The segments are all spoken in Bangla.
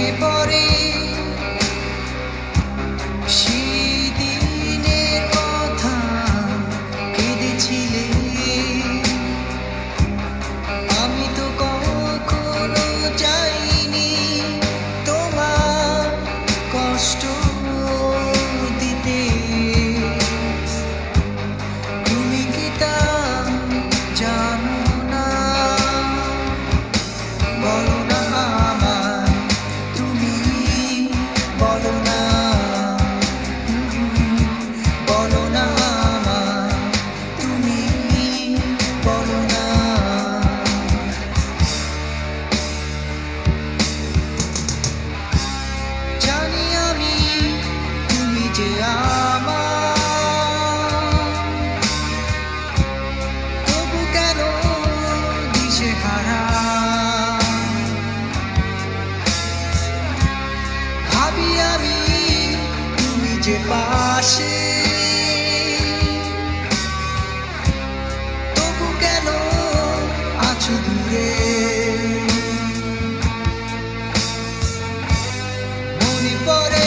মনে পড়ে সেদিনের কথা, কেঁদেছিলে। আমি তো কখনো চাইনি তোমার কষ্ট দিতে। তুমি কি তা জানো না? বলো না আমায়, তুমি বলো না, বলো না আমায়, তুমি বলো না। জানি আমি তুমি যে আমার, তবু কেন দিশেহারা। ভাবি আমি তুমি যে পাশে, তবু কেন আছো দূরে। মনে পড়ে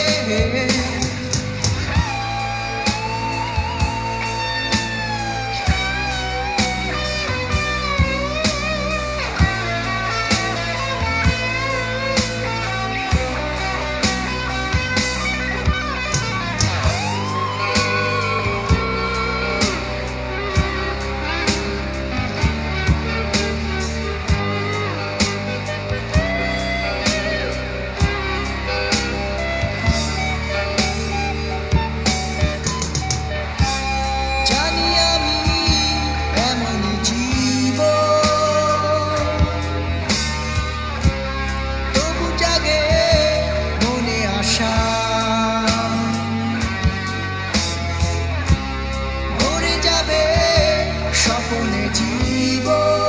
স্বপ্নে জীবন,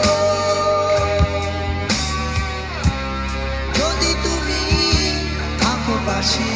যদি তুমি থাকো পাশে।